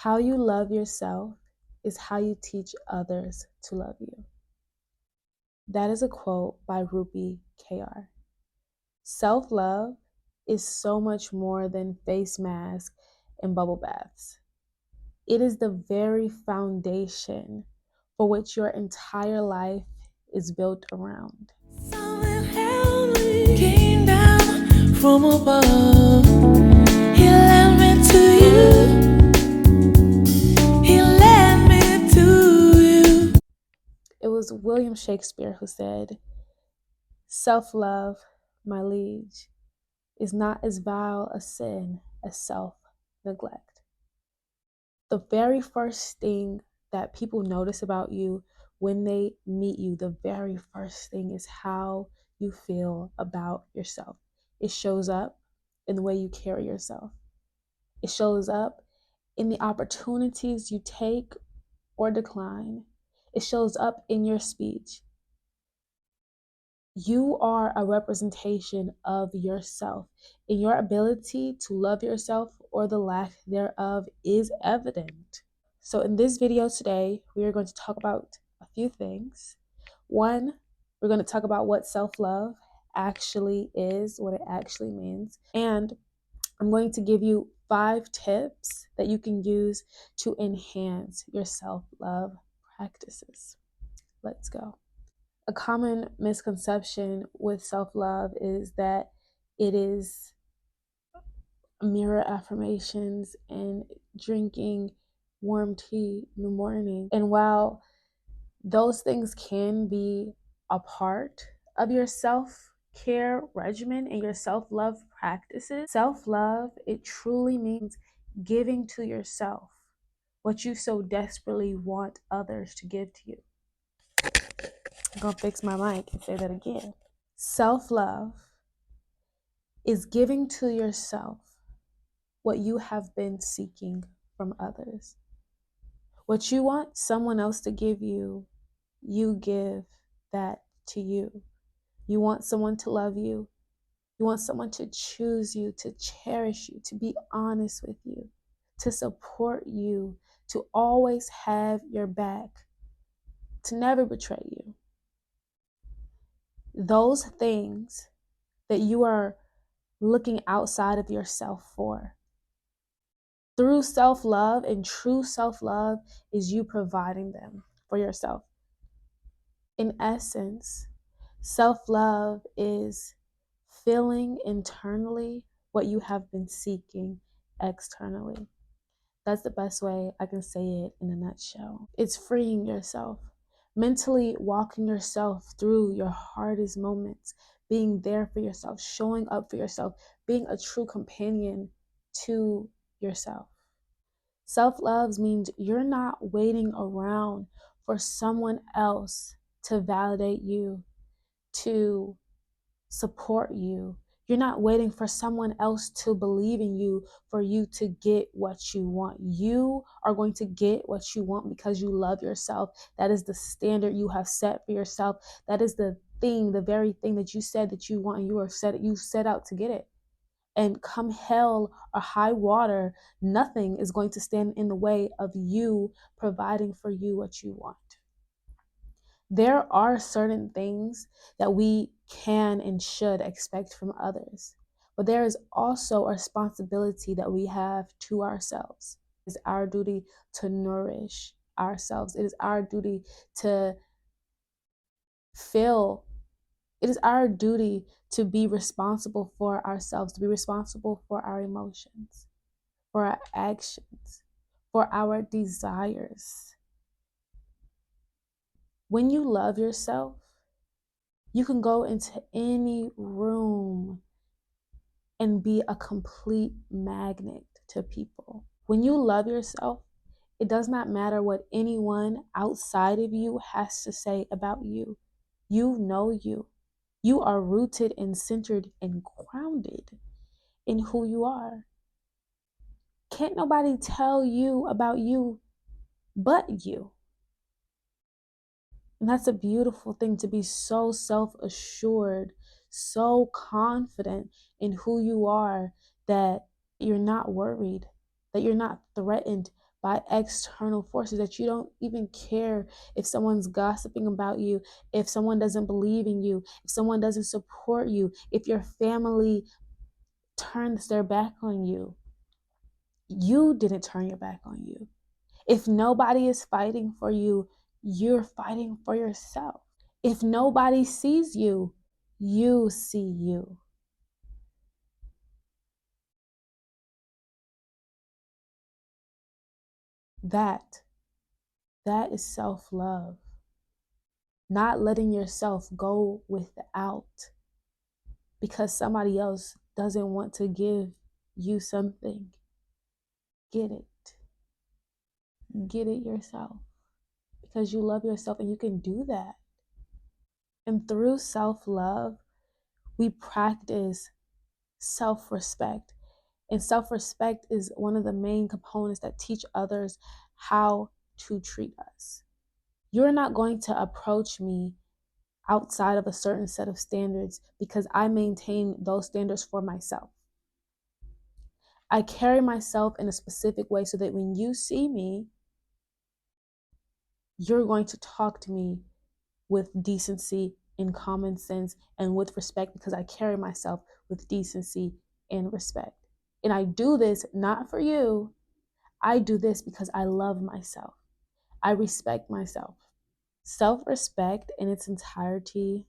How you love yourself is how you teach others to love you. That is a quote by Rupi Kaur. Self-love is so much more than face masks and bubble baths. It is the very foundation for which your entire life is built around. Someone heavenly came down from above. He led me to you. He led me to you. It was William Shakespeare who said, "Self-love, my liege, is not as vile a sin as self-neglect." The very first thing that people notice about you when they meet you, the very first thing is how you feel about yourself. It shows up in the way you carry yourself. It shows up in the opportunities you take or decline. It shows up in your speech. You are a representation of yourself, and your ability to love yourself or the lack thereof is evident. So in this video today, we are going to talk about a few things. One, we're going to talk about what self-love actually is, what it actually means. And I'm going to give you 5 tips that you can use to enhance your self-love practices. Let's go. A common misconception with self-love is that it is mirror affirmations and drinking warm tea in the morning. And while those things can be a part of your self-care regimen and your self-love practices, self-love, it truly means giving to yourself what you so desperately want others to give to you. I'm gonna fix my mic and say that again. Self-love is giving to yourself what you have been seeking from others. What you want someone else to give you, you give that to you. You want someone to love you. You want someone to choose you, to cherish you, to be honest with you, to support you, to always have your back, to never betray you. Those things that you are looking outside of yourself for. Through self-love, and true self-love is you providing them for yourself. In essence, self-love is feeling internally what you have been seeking externally. That's the best way I can say it in a nutshell. It's freeing yourself, mentally walking yourself through your hardest moments, being there for yourself, showing up for yourself, being a true companion to yourself. Self-love means you're not waiting around for someone else to validate you, to support you. You're not waiting for someone else to believe in you for you to get what you want. You are going to get what you want because you love yourself. That is the standard you have set for yourself. That is the thing, the very thing that you said that you want, and you set out to get it. And come hell or high water, nothing is going to stand in the way of you providing for you what you want. There are certain things that we can and should expect from others, but there is also a responsibility that we have to ourselves. It is our duty to nourish ourselves. It is our duty to feel. It is our duty to be responsible for ourselves, to be responsible for our emotions, for our actions, for our desires. When you love yourself, you can go into any room and be a complete magnet to people. When you love yourself, it does not matter what anyone outside of you has to say about you. You know you. You are rooted and centered and grounded in who you are. Can't nobody tell you about you but you. And that's a beautiful thing, to be so self-assured, so confident in who you are, that you're not worried, that you're not threatened by external forces, that you don't even care if someone's gossiping about you, if someone doesn't believe in you, if someone doesn't support you, if your family turns their back on you. You didn't turn your back on you. If nobody is fighting for you, you're fighting for yourself. If nobody sees you, you see you. That that is self-love. Not letting yourself go without because somebody else doesn't want to give you something. Get it. Get it yourself because you love yourself and you can do that. And through self-love, we practice self-respect. And self-respect is one of the main components that teach others how to treat us. You're not going to approach me outside of a certain set of standards because I maintain those standards for myself. I carry myself in a specific way so that when you see me, you're going to talk to me with decency and common sense and with respect because I carry myself with decency and respect. And I do this not for you. I do this because I love myself. I respect myself. Self-respect in its entirety,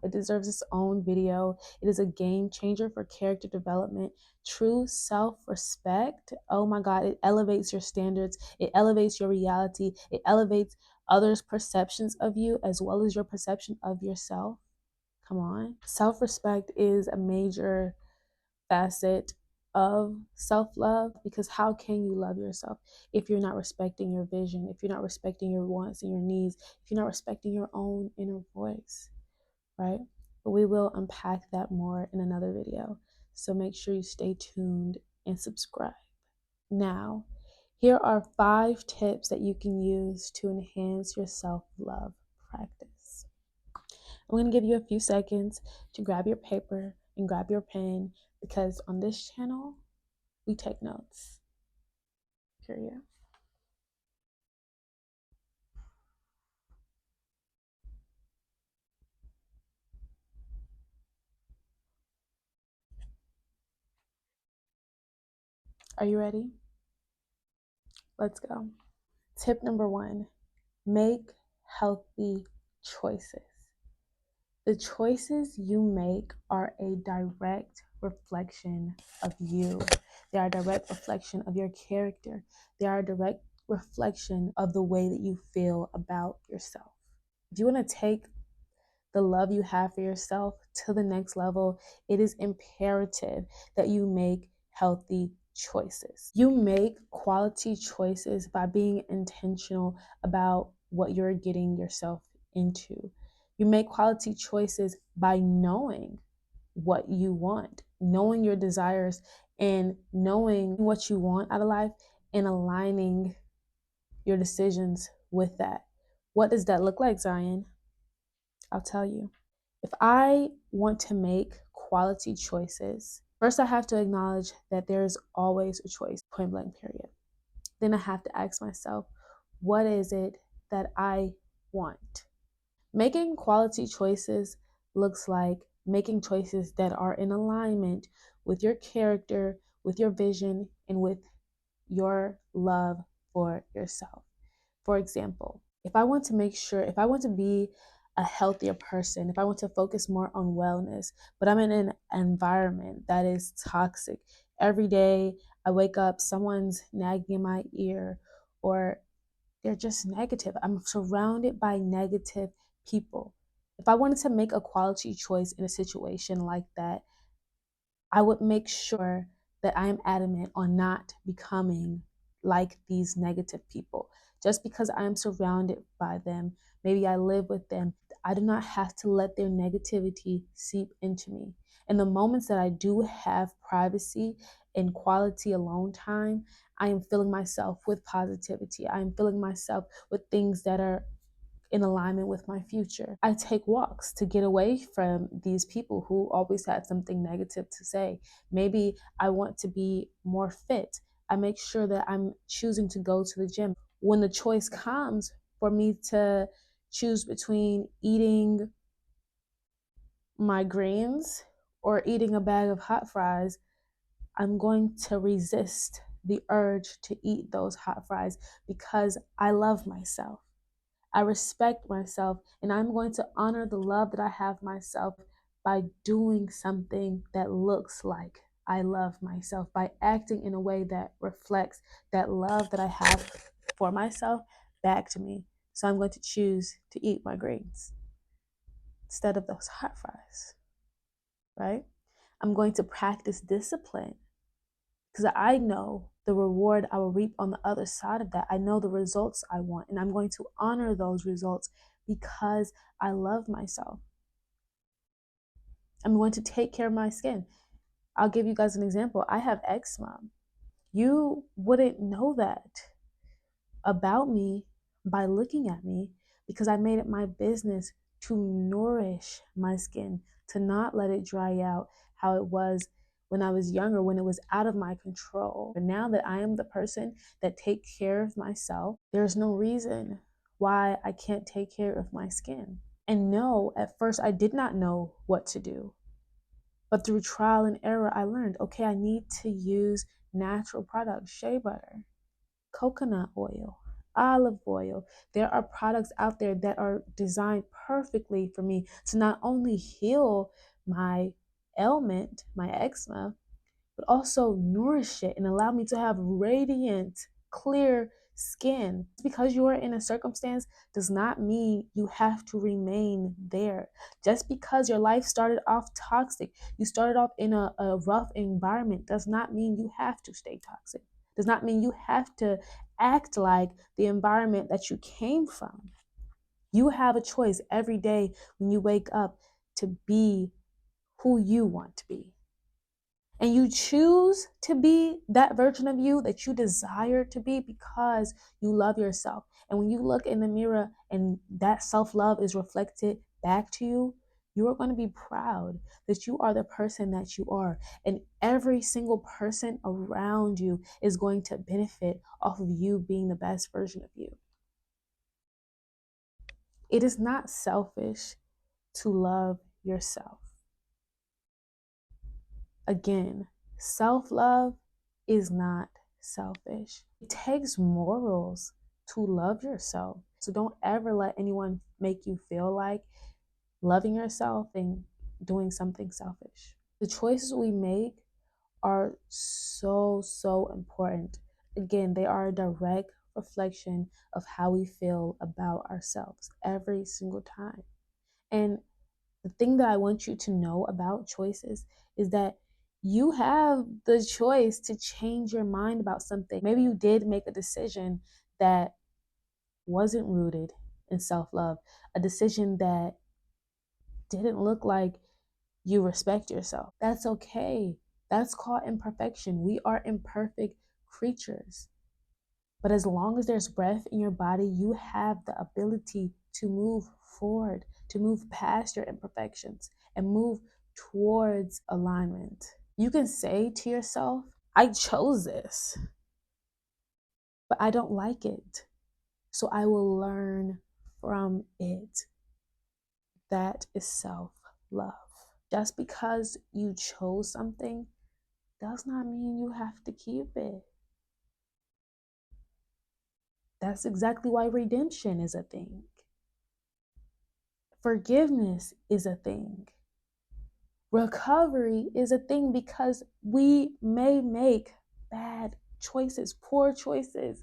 it deserves its own video. It is a game changer for character development. True self-respect, oh my God, it elevates your standards. It elevates your reality. It elevates others' perceptions of you as well as your perception of yourself. Come on. Self-respect is a major facet of self-love because how can you love yourself if you're not respecting your vision, if you're not respecting your wants and your needs, if you're not respecting your own inner voice, right? But we will unpack that more in another video. So make sure you stay tuned and subscribe. Now, here are 5 tips that you can use to enhance your self-love practice. I'm going to give you a few seconds to grab your paper and grab your pen because on this channel, we take notes. Period. Are you ready? Let's go. Tip number 1, make healthy choices. The choices you make are a direct reflection of you. They are a direct reflection of your character. They are a direct reflection of the way that you feel about yourself. If you want to take the love you have for yourself to the next level, it is imperative that you make healthy choices. You make quality choices by being intentional about what you're getting yourself into. You make quality choices by knowing what you want, knowing your desires, and knowing what you want out of life and aligning your decisions with that. What does that look like, Zion? I'll tell you. If I want to make quality choices, first I have to acknowledge that there's always a choice, point blank, period. Then I have to ask myself, what is it that I want? Making quality choices looks like making choices that are in alignment with your character, with your vision, and with your love for yourself. For example, if I want to be a healthier person, if I want to focus more on wellness, but I'm in an environment that is toxic, every day I wake up, someone's nagging in my ear, or they're just negative. I'm surrounded by negative people. If I wanted to make a quality choice in a situation like that, I would make sure that I am adamant on not becoming like these negative people. Just because I am surrounded by them, maybe I live with them, I do not have to let their negativity seep into me. In the moments that I do have privacy and quality alone time, I am filling myself with positivity. I am filling myself with things that are in alignment with my future. I take walks to get away from these people who always had something negative to say. Maybe I want to be more fit. I make sure that I'm choosing to go to the gym. When the choice comes for me to choose between eating my greens or eating a bag of hot fries, I'm going to resist the urge to eat those hot fries because I love myself. I respect myself, and I'm going to honor the love that I have myself by doing something that looks like I love myself, by acting in a way that reflects that love that I have for myself back to me. So I'm going to choose to eat my greens instead of those hot fries, right? I'm going to practice discipline because I know the reward I will reap on the other side of that. I know the results I want, and I'm going to honor those results because I love myself. I'm going to take care of my skin. I'll give you guys an example. I have eczema. You wouldn't know that about me by looking at me because I made it my business to nourish my skin, to not let it dry out how it was when I was younger, when it was out of my control. But now that I am the person that takes care of myself, there's no reason why I can't take care of my skin. And no, at first I did not know what to do. But through trial and error, I learned, okay, I need to use natural products, shea butter, coconut oil, olive oil. There are products out there that are designed perfectly for me to not only heal my ailment, my eczema, but also nourish it and allow me to have radiant, clear skin. Because you are in a circumstance does not mean you have to remain there. Just because your life started off toxic, you started off in a rough environment, does not mean you have to stay toxic. Does not mean you have to act like the environment that you came from. You have a choice every day when you wake up to be who you want to be. And you choose to be that version of you that you desire to be because you love yourself. And when you look in the mirror and that self-love is reflected back to you, you are going to be proud that you are the person that you are. And every single person around you is going to benefit off of you being the best version of you. It is not selfish to love yourself. Again, self-love is not selfish. It takes morals to love yourself. So don't ever let anyone make you feel like loving yourself and doing something selfish. The choices we make are so important. Again, they are a direct reflection of how we feel about ourselves every single time. And the thing that I want you to know about choices is that you have the choice to change your mind about something. Maybe you did make a decision that wasn't rooted in self-love, a decision that didn't look like you respect yourself. That's okay. That's called imperfection. We are imperfect creatures. But as long as there's breath in your body, you have the ability to move forward, to move past your imperfections and move towards alignment. You can say to yourself, I chose this, but I don't like it. So I will learn from it. That is self-love. Just because you chose something does not mean you have to keep it. That's exactly why redemption is a thing. Forgiveness is a thing. Recovery is a thing because we may make bad choices, poor choices.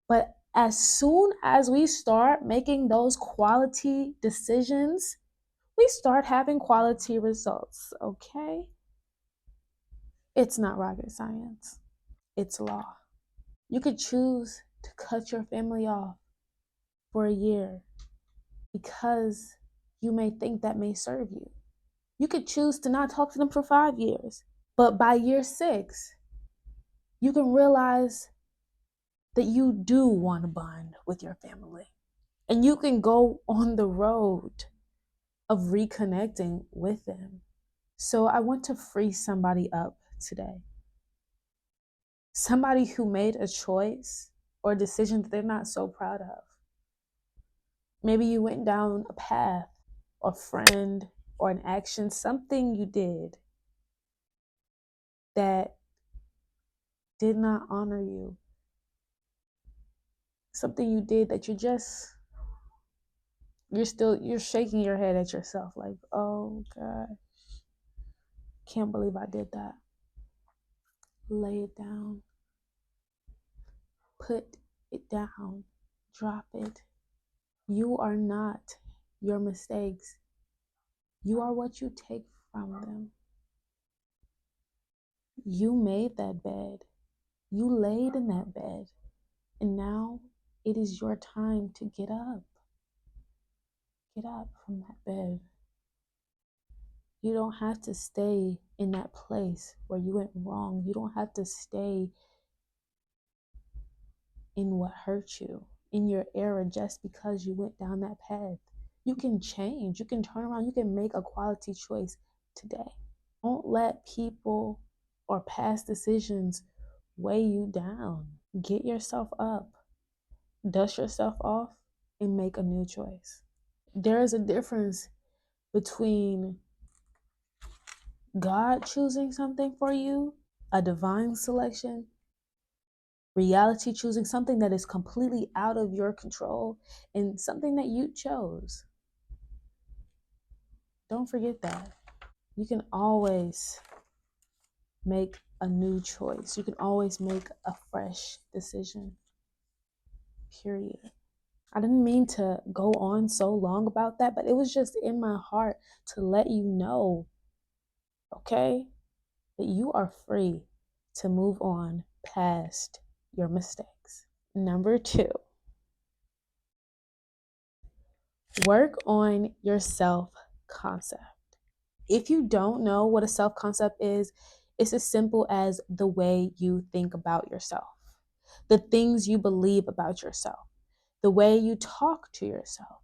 But as soon as we start making those quality decisions, we start having quality results, okay? It's not rocket science, it's law. You could choose to cut your family off for a year because you may think that may serve you. You could choose to not talk to them for 5 years. But by year 6, you can realize that you do want to bond with your family. And you can go on the road of reconnecting with them. So I want to free somebody up today. somebody who made a choice or a decision that they're not so proud of. Maybe you went down a path, a friend, or an action, something you did that did not honor you, something you did that you're shaking your head at yourself like, oh God, can't believe I did that. Lay it down, put it down, drop it. You are not your mistakes. You are what you take from them. You made that bed. You laid in that bed. And now it is your time to get up. Get up from that bed. You don't have to stay in that place where you went wrong. You don't have to stay in what hurt you, in your error, just because you went down that path. You can change. You can turn around. You can make a quality choice today. Don't let people or past decisions weigh you down. Get yourself up, dust yourself off, and make a new choice. There is a difference between God choosing something for you, a divine selection, reality choosing something that is completely out of your control, and something that you chose. Don't forget that. You can always make a new choice. You can always make a fresh decision. Period. I didn't mean to go on so long about that, but it was just in my heart to let you know, okay, that you are free to move on past your mistakes. Number 2, work on your self concept. If you don't know what a self concept is, it's as simple as the way you think about yourself, the things you believe about yourself, the way you talk to yourself,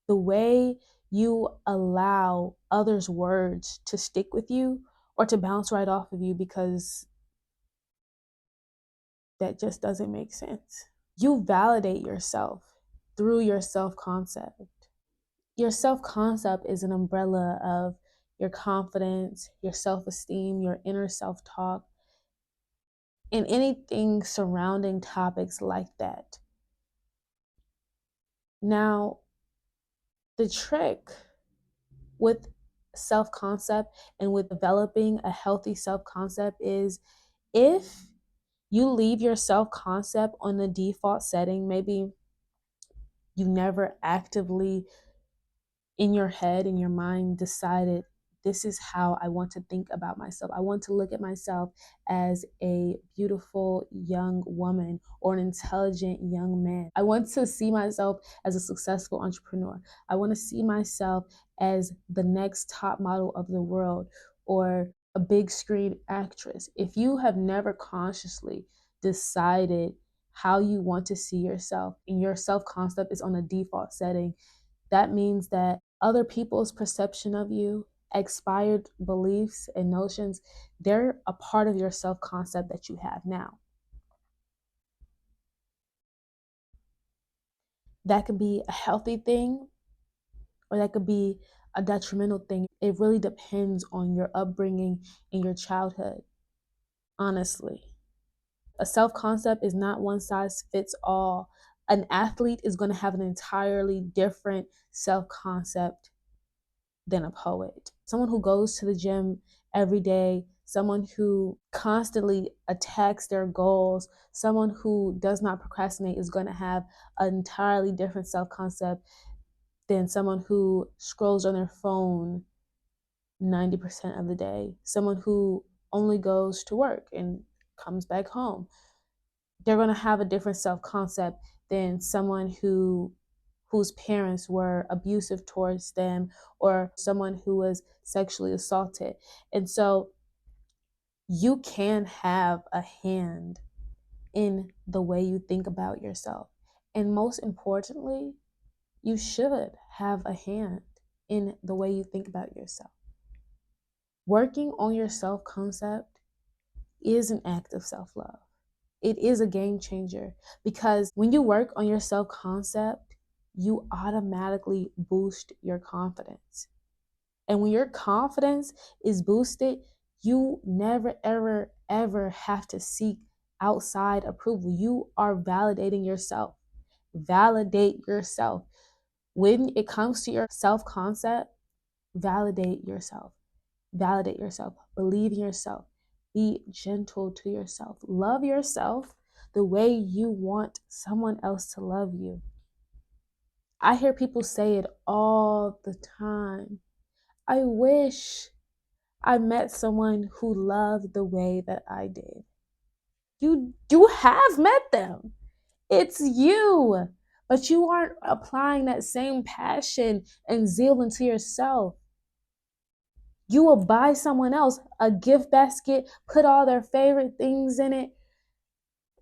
the way you allow others' words to stick with you or to bounce right off of you because that just doesn't make sense. You validate yourself through your self concept. Your self concept is an umbrella of your confidence, your self esteem, your inner self talk, and anything surrounding topics like that. Now, the trick with self concept and with developing a healthy self concept is if you leave your self concept on the default setting, maybe you never actively in your head, in your mind, decided this is how I want to think about myself. I want to look at myself as a beautiful young woman or an intelligent young man. I want to see myself as a successful entrepreneur. I want to see myself as the next top model of the world or a big screen actress. If you have never consciously decided how you want to see yourself and your self concept is on a default setting, that means that other people's perception of you, expired beliefs and notions, they're a part of your self concept that you have now. That could be a healthy thing or that could be a detrimental thing. It really depends on your upbringing and your childhood, honestly. A self concept is not one size fits all. An athlete is going to have an entirely different self concept than a poet. Someone who goes to the gym every day, someone who constantly attacks their goals, someone who does not procrastinate is going to have an entirely different self concept than someone who scrolls on their phone 90% of the day, someone who only goes to work and comes back home. They're going to have a different self concept than someone whose parents were abusive towards them or someone who was sexually assaulted. And so you can have a hand in the way you think about yourself. And most importantly, you should have a hand in the way you think about yourself. Working on your self concept is an act of self love. It is a game changer because when you work on your self concept, you automatically boost your confidence. And when your confidence is boosted, you never, ever, ever have to seek outside approval. You are validating yourself. Validate yourself. When it comes to your self concept, validate yourself. Validate yourself. Believe in yourself. Be gentle to yourself. Love yourself the way you want someone else to love you. I hear people say it all the time. I wish I met someone who loved the way that I did. You have met them. It's you. But you aren't applying that same passion and zeal into yourself. You will buy someone else a gift basket, put all their favorite things in it,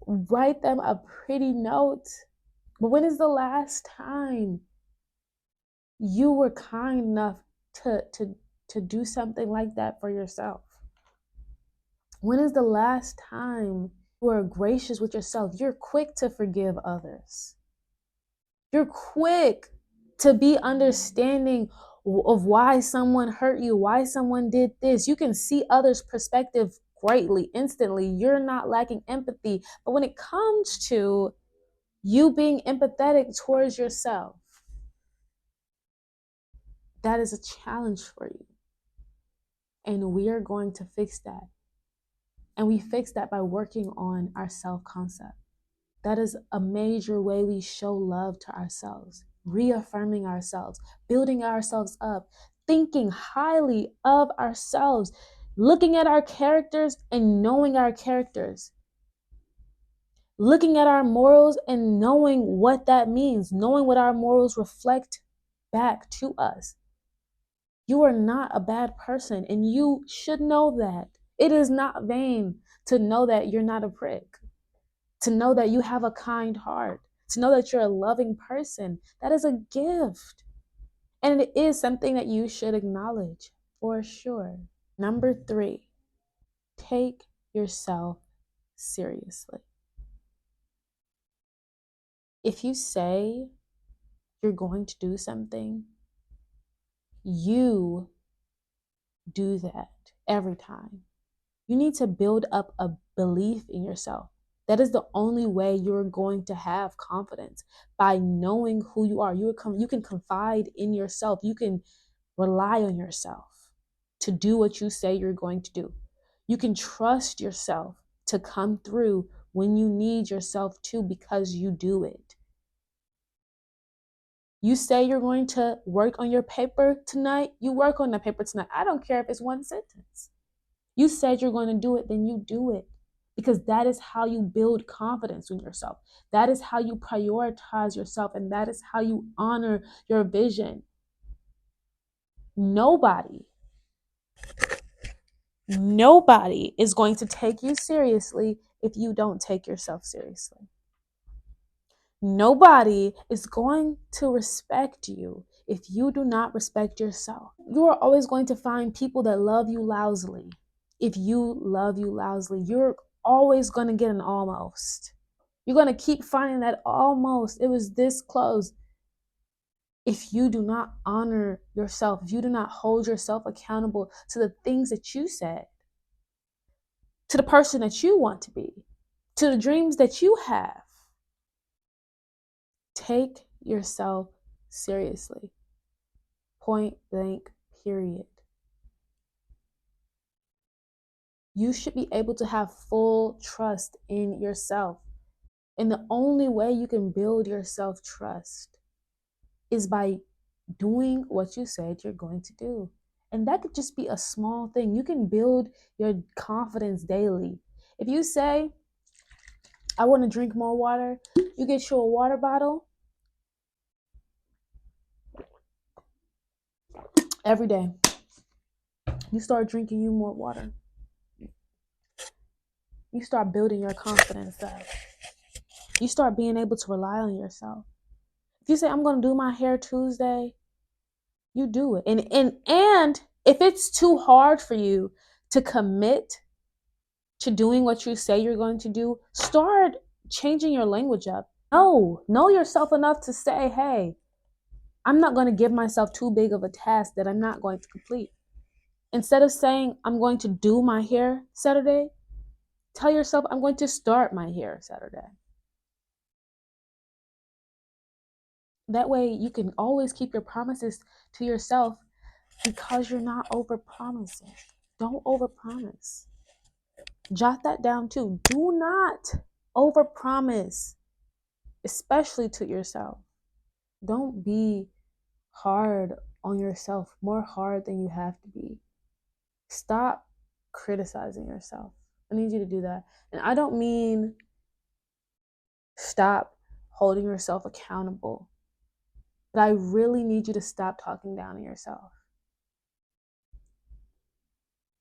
write them a pretty note. But when is the last time you were kind enough to do something like that for yourself? When is the last time you are gracious with yourself? You're quick to forgive others. You're quick to be understanding of why someone hurt you, why someone did this. You can see others' perspective greatly, instantly. You're not lacking empathy. But when it comes to you being empathetic towards yourself, that is a challenge for you. And we are going to fix that. And we fix that by working on our self-concept. That is a major way we show love to ourselves, reaffirming ourselves, building ourselves up, thinking highly of ourselves, looking at our characters and knowing our characters, looking at our morals and knowing what that means, knowing what our morals reflect back to us. You are not a bad person, and you should know that. It is not vain to know that you're not a prick, to know that you have a kind heart, to know that you're a loving person. That is a gift. And it is something that you should acknowledge for sure. Number 3, take yourself seriously. If you say you're going to do something, you do that every time. You need to build up a belief in yourself. That is the only way you're going to have confidence, by knowing who you are. You can confide in yourself. You can rely on yourself to do what you say you're going to do. You can trust yourself to come through when you need yourself to, because you do it. You say you're going to work on your paper tonight, you work on the paper tonight. I don't care if it's one sentence. You said you're going to do it, then you do it. Because that is how you build confidence in yourself. That is how you prioritize yourself, and that is how you honor your vision. Nobody is going to take you seriously if you don't take yourself seriously. Nobody is going to respect you if you do not respect yourself. You are always going to find people that love you lousily. If you love you lousily, you're always going to get an almost. You're going to keep finding that almost. It was this close. If you do not honor yourself, if you do not hold yourself accountable to the things that you said, to the person that you want to be, to the dreams that you have, take yourself seriously. Point blank, period. You should be able to have full trust in yourself. And the only way you can build your self-trust is by doing what you said you're going to do. And that could just be a small thing. You can build your confidence daily. If you say, I want to drink more water, you get you a water bottle every day. You start drinking you more water. You start building your confidence up. You start being able to rely on yourself. If you say, I'm going to do my hair Tuesday, you do it. And if it's too hard for you to commit to doing what you say you're going to do, start changing your language up. No, know yourself enough to say, hey, I'm not going to give myself too big of a task that I'm not going to complete. Instead of saying, I'm going to do my hair Saturday, tell yourself, I'm going to start my hair Saturday. That way, you can always keep your promises to yourself because you're not over promising. Don't over promise. Jot that down too. Do not over promise, especially to yourself. Don't be hard on yourself, more hard than you have to be. Stop criticizing yourself. I need you to do that. And I don't mean stop holding yourself accountable, but I really need you to stop talking down on yourself.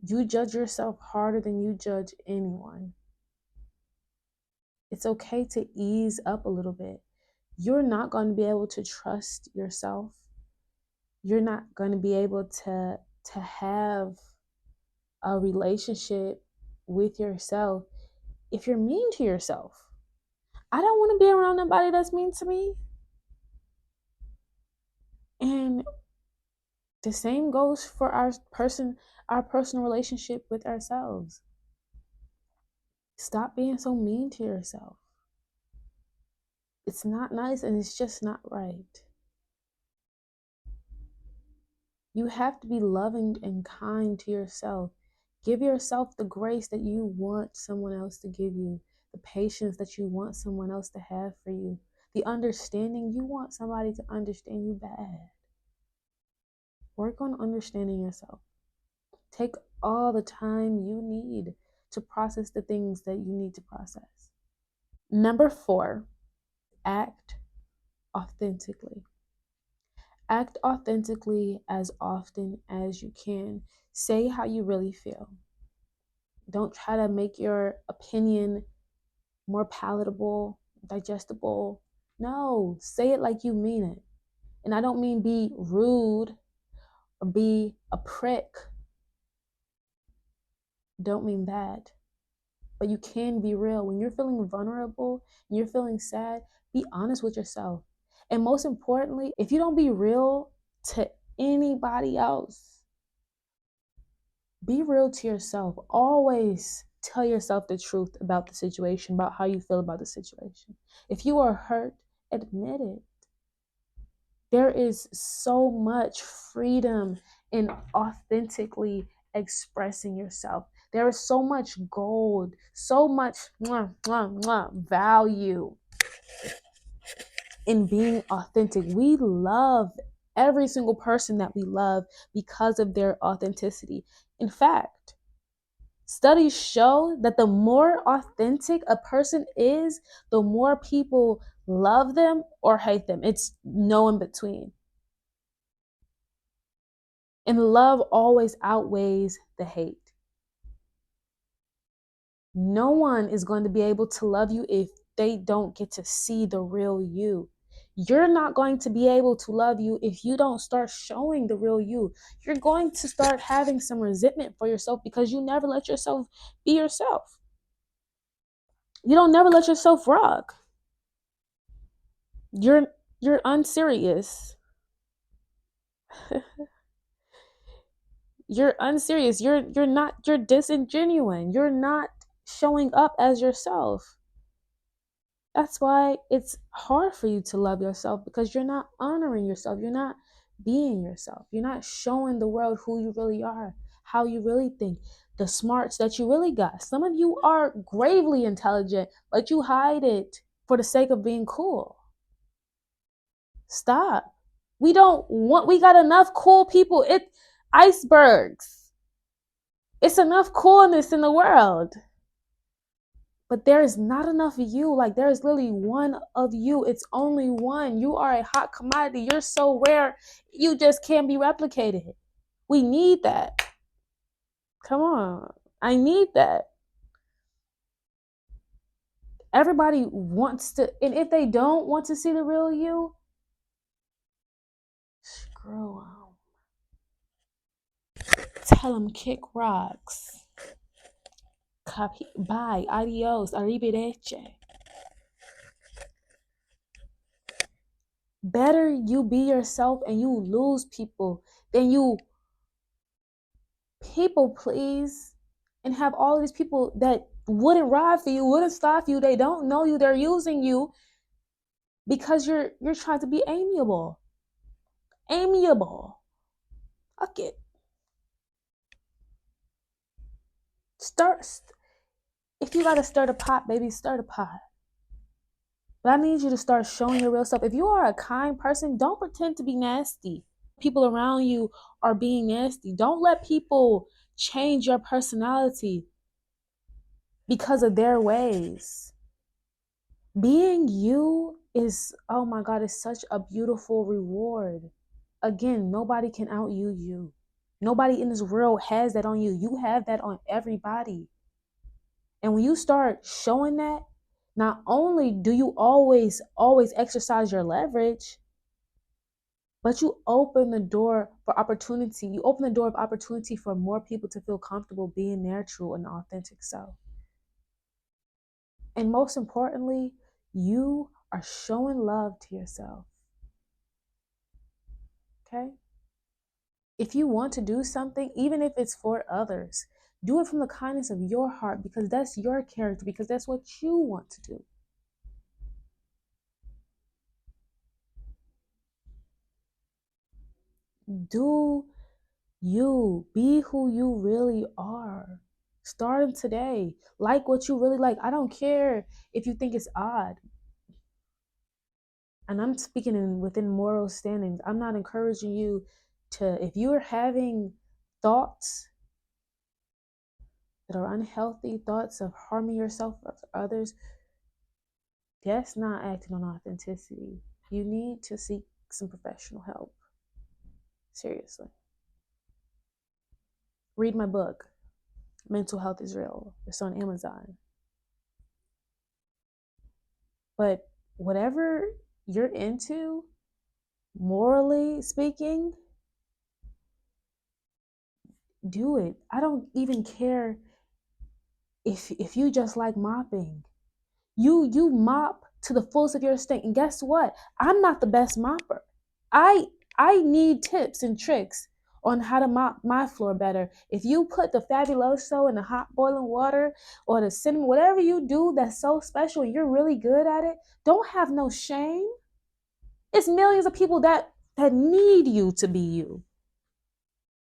You judge yourself harder than you judge anyone. It's okay to ease up a little bit. You're not going to be able to trust yourself. You're not going to be able to have a relationship with yourself if you're mean to yourself. I don't want to be around nobody that's mean to me. And the same goes for our personal relationship with ourselves. Stop being so mean to yourself. It's not nice and it's just not right. You have to be loving and kind to yourself. Give yourself the grace that you want someone else to give you, the patience that you want someone else to have for you, the understanding you want somebody to understand you bad. Work on understanding yourself. Take all the time you need to process the things that you need to process. Number 4, act authentically. Act authentically as often as you can. Say how you really feel. Don't try to make your opinion more palatable, digestible. No, say it like you mean it. And I don't mean be rude or be a prick. Don't mean that. But you can be real. When you're feeling vulnerable and you're feeling sad, be honest with yourself. And most importantly, if you don't be real to anybody else, be real to yourself. Always tell yourself the truth about the situation, about how you feel about the situation. If you are hurt, admit it. There is so much freedom in authentically expressing yourself. There is so much gold, so much value in being authentic. We love every single person that we love because of their authenticity. In fact, studies show that the more authentic a person is, the more people love them or hate them. It's no in between. And love always outweighs the hate. No one is going to be able to love you if they don't get to see the real you. You're not going to be able to love you if you don't start showing the real you. You're going to start having some resentment for yourself because you never let yourself be yourself. You don't never let yourself rock. You're unserious. You're unserious. You're disingenuine. You're not showing up as yourself. That's why it's hard for you to love yourself because you're not honoring yourself. You're not being yourself. You're not showing the world who you really are, how you really think, the smarts that you really got. Some of you are gravely intelligent, but you hide it for the sake of being cool. Stop. We got enough cool people. Icebergs. It's enough coolness in the world. But there is not enough of you. Like, there is literally one of you. It's only one. You are a hot commodity. You're so rare. You just can't be replicated. We need that. Come on. I need that. Everybody wants to, and if they don't want to see the real you, screw them. Tell them kick rocks. Bye. Adios. Arrivederci. Better you be yourself and you lose people than you people please and have all these people that wouldn't ride for you, wouldn't stop you. They don't know you. They're using you because you're trying to be amiable. Amiable. Fuck it. Start. If you gotta stir the pot, baby, stir the pot. But I need you to start showing your real self. If you are a kind person, don't pretend to be nasty. People around you are being nasty. Don't let people change your personality because of their ways. Being you is, oh my God, is such a beautiful reward. Again, nobody can out you. Nobody in this world has that on you. You have that on everybody. And when you start showing that, not only do you always exercise your leverage, but you open the door for opportunity. You open the door of opportunity for more people to feel comfortable being their true and authentic self. And most importantly, you are showing love to yourself. Okay? If you want to do something, even if it's for others, do it from the kindness of your heart because that's your character, because that's what you want to do. Do you be who you really are. Starting today. Like what you really like. I don't care if you think it's odd. And I'm speaking within moral standings. I'm not encouraging you to, if you're having thoughts that are unhealthy, thoughts of harming yourself or others, that's not acting on authenticity. You need to seek some professional help. Seriously. Read my book, Mental Health is Real. It's on Amazon. But whatever you're into, morally speaking, do it. I don't even care if you just like mopping. You mop to the fullest of your extent. And guess what? I'm not the best mopper. I I need tips and tricks on how to mop my floor better. If you put the Fabuloso in the hot boiling water or the cinnamon, whatever you do that's so special and you're really good at it, don't have no shame. It's millions of people that need you to be you.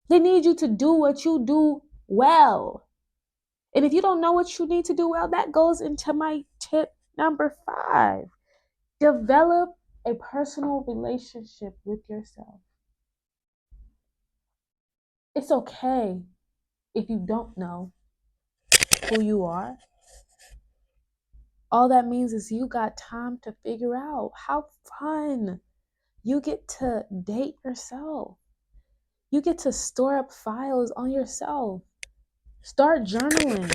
They need you to do what you do well. And if you don't know what you need to do well, that goes into my tip number 5. Develop a personal relationship with yourself. It's okay if you don't know who you are. All that means is you got time to figure out. How fun. You get to date yourself. You get to store up files on yourself. Start journaling.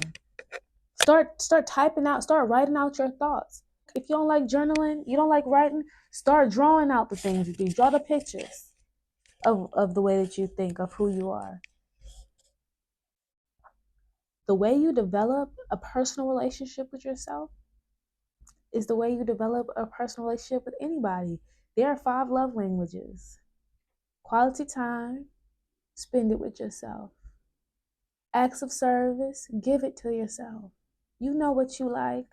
Start typing out, start writing out your thoughts. If you don't like journaling, you don't like writing, start drawing out the things you do. Draw the pictures of the way that you think, of who you are. The way you develop a personal relationship with yourself is the way you develop a personal relationship with anybody. There are 5 love languages. Quality time, spend it with yourself. Acts of service, give it to yourself. You know what you like.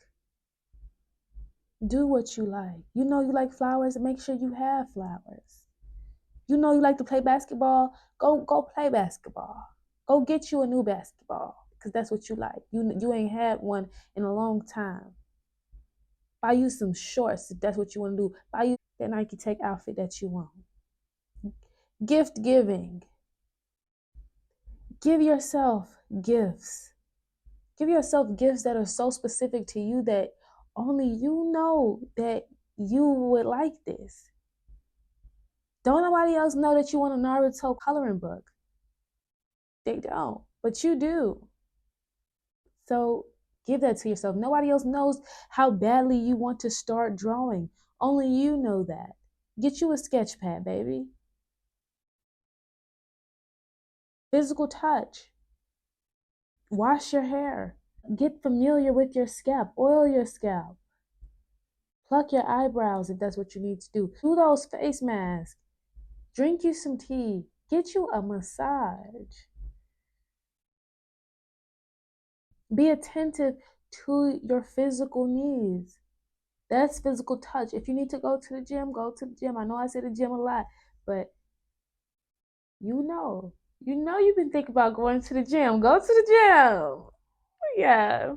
Do what you like. You know you like flowers, and make sure you have flowers. You know you like to play basketball, go play basketball. Go get you a new basketball because that's what you like. You ain't had one in a long time. Buy you some shorts if that's what you want to do. Buy you that Nike Tech outfit that you want. Gift giving. Give yourself gifts. Give yourself gifts that are so specific to you that only you know that you would like this. Don't nobody else know that you want a Naruto coloring book. They don't, but you do. So give that to yourself. Nobody else knows how badly you want to start drawing. Only you know that. Get you a sketch pad, baby. Physical touch. Wash your hair. Get familiar with your scalp. Oil your scalp. Pluck your eyebrows if that's what you need to do. Do those face masks. Drink you some tea. Get you a massage. Be attentive to your physical needs. That's physical touch. If you need to go to the gym, go to the gym. I know I say the gym a lot, but you've been thinking about going to the gym. Go to the gym. Yeah,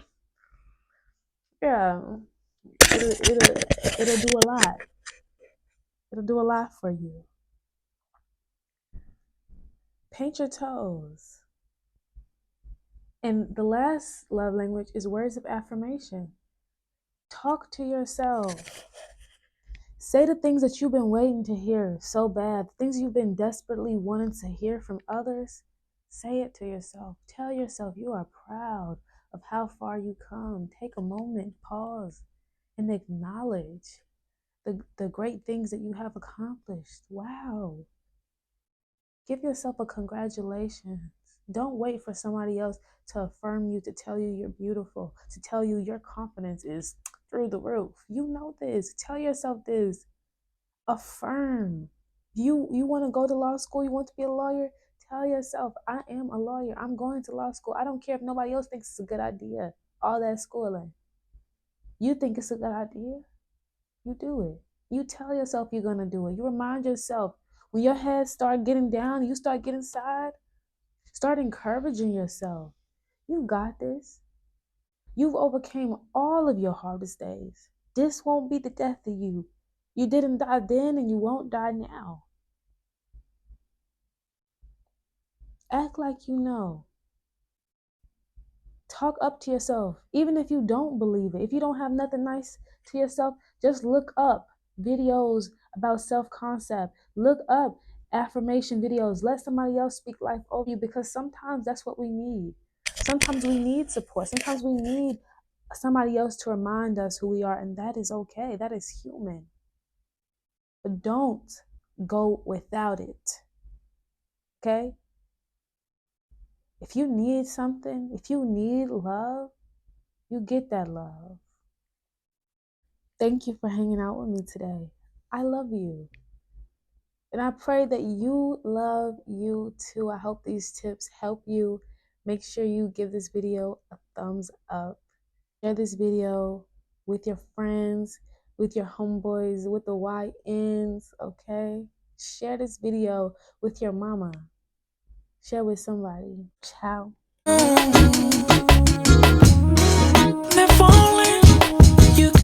yeah. It'll do a lot. It'll do a lot for you. Paint your toes. And the last love language is words of affirmation. Talk to yourself. Say the things that you've been waiting to hear so bad, things you've been desperately wanting to hear from others. Say it to yourself. Tell yourself you are proud of how far you come. Take a moment, pause, and acknowledge the great things that you have accomplished. Wow. Give yourself a congratulations. Don't wait for somebody else to affirm you, to tell you you're beautiful, to tell you your confidence is through the roof. You know this. Tell yourself this. Affirm. You want to go to law school, you want to be a lawyer? Tell yourself, I am a lawyer. I'm going to law school. I don't care if nobody else thinks it's a good idea. All that schooling. You think it's a good idea? You do it. You tell yourself you're going to do it. You remind yourself. When your head start getting down, you start getting sad, start encouraging yourself. You got this. You've overcame all of your hardest days. This won't be the death of you. You didn't die then and you won't die now. Act like you know. Talk up to yourself. Even if you don't believe it, if you don't have nothing nice to yourself, just look up videos about self-concept. Look up affirmation videos. Let somebody else speak life over you, because sometimes that's what we need. Sometimes we need support. Sometimes we need somebody else to remind us who we are, and that is okay. That is human. But don't go without it. Okay? If you need something, if you need love, you get that love. Thank you for hanging out with me today. I love you. And I pray that you love you too. I hope these tips help you. Make sure you give this video a thumbs up. Share this video with your friends, with your homeboys, with the YNs, okay? Share this video with your mama. Share with somebody. Ciao.